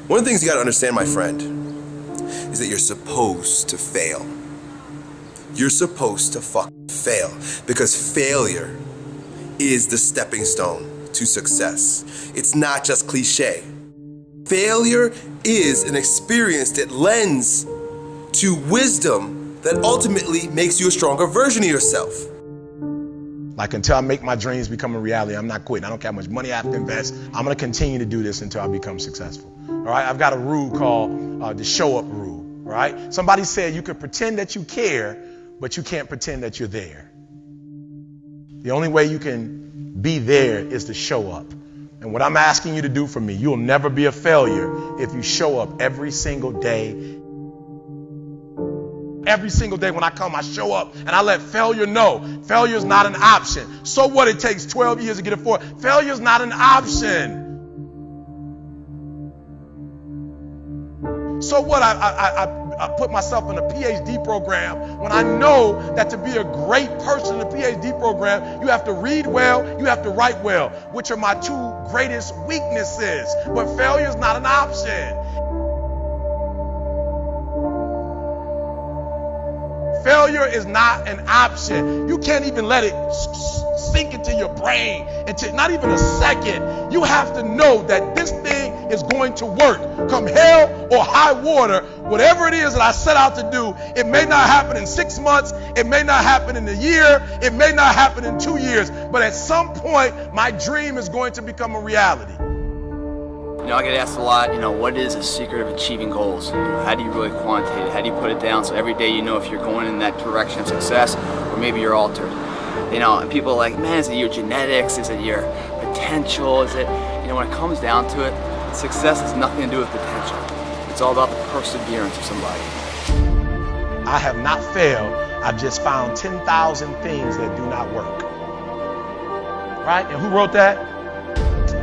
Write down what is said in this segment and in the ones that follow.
One of the things you gotta understand, my friend, is that you're supposed to fail. You're supposed to fucking fail, because failure is the stepping stone to success. It's not just cliche. Failure is an experience that lends to wisdom that ultimately makes you a stronger version of yourself. Like, until I make my dreams become a reality, I'm not quitting. I don't care how much money I have to invest. I'm gonna continue to do this until I become successful. All right, I've got a rule called the show up rule. All right, somebody said you can pretend that you care, but you can't pretend that you're there. The only way you can be there is to show up. And what I'm asking you to do for me, you'll never be a failure if you show up every single day. Every single day when I come, I show up and I let failure know. Failure is not an option. So what, it takes 12 years to get it forward. Failure is not an option. So what, I put myself in a PhD program when I know that to be a great person in a PhD program, you have to read well, you have to write well, which are my two greatest weaknesses. But failure is not an option. Failure is not an option. You can't even let it sink into your brain, into not even a second. You have to know that this thing is going to work. Come hell or high water, whatever it is that I set out to do, it may not happen in 6 months, it may not happen in a year, it may not happen in 2 years, but at some point, my dream is going to become a reality. You know, I get asked a lot, what is the secret of achieving goals? How do you really quantitate it? How do you put it down so every day you know if you're going in that direction of success or maybe you're altered? And people are like, man, is it your genetics? Is it your potential? Is it, when it comes down to it, success has nothing to do with potential. It's all about the perseverance of somebody. I have not failed. I've just found 10,000 things that do not work. Right? And who wrote that?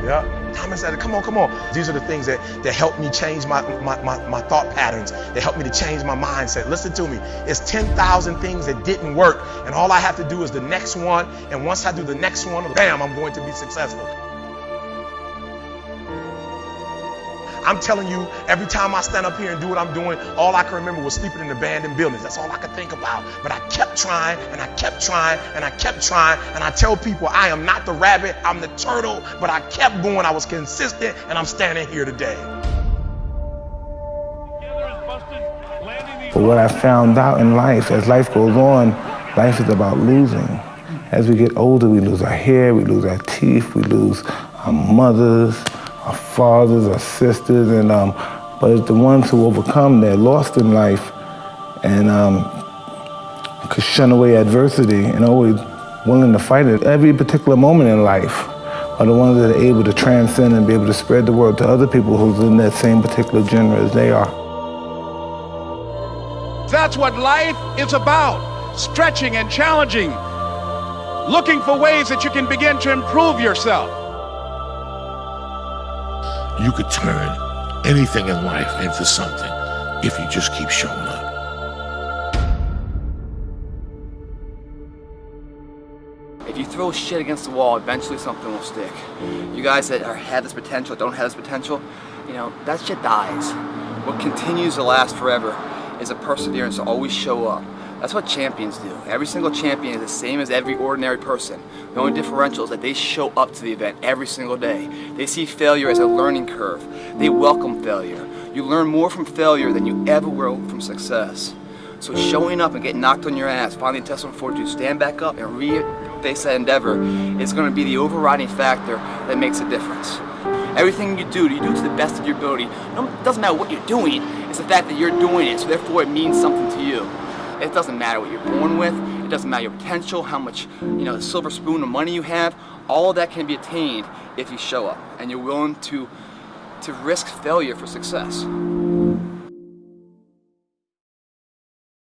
Yeah. Thomas said, come on. These are the things that help me change my thought patterns. They help me to change my mindset. Listen to me. It's 10,000 things that didn't work. And all I have to do is the next one. And once I do the next one, bam, I'm going to be successful. I'm telling you, every time I stand up here and do what I'm doing, all I can remember was sleeping in abandoned buildings. That's all I could think about. But I kept trying, and I kept trying, and I kept trying. And I tell people, I am not the rabbit, I'm the turtle. But I kept going, I was consistent, and I'm standing here today. But what I found out in life, as life goes on, life is about losing. As we get older, we lose our hair, we lose our teeth, we lose our mothers, our fathers, our sisters, and but it's the ones who overcome, they're lost in life and could shun away adversity and always willing to fight it. Every particular moment in life are the ones that are able to transcend and be able to spread the word to other people who's in that same particular genre as they are. That's what life is about, stretching and challenging, looking for ways that you can begin to improve yourself. You could turn anything in life into something if you just keep showing up. If you throw shit against the wall, eventually something will stick. You guys that have this potential, don't have this potential, that shit dies. What continues to last forever is a perseverance to always show up. That's what champions do. Every single champion is the same as every ordinary person. The only differential is that they show up to the event every single day. They see failure as a learning curve. They welcome failure. You learn more from failure than you ever will from success. So showing up and getting knocked on your ass, finding intestinal fortitude, stand back up and re-face that endeavor is going to be the overriding factor that makes a difference. Everything you do to the best of your ability. It doesn't matter what you're doing, it's the fact that you're doing it, so therefore it means something to you. It doesn't matter what you're born with, it doesn't matter your potential, how much, the silver spoon of money you have. All of that can be attained if you show up and you're willing to risk failure for success.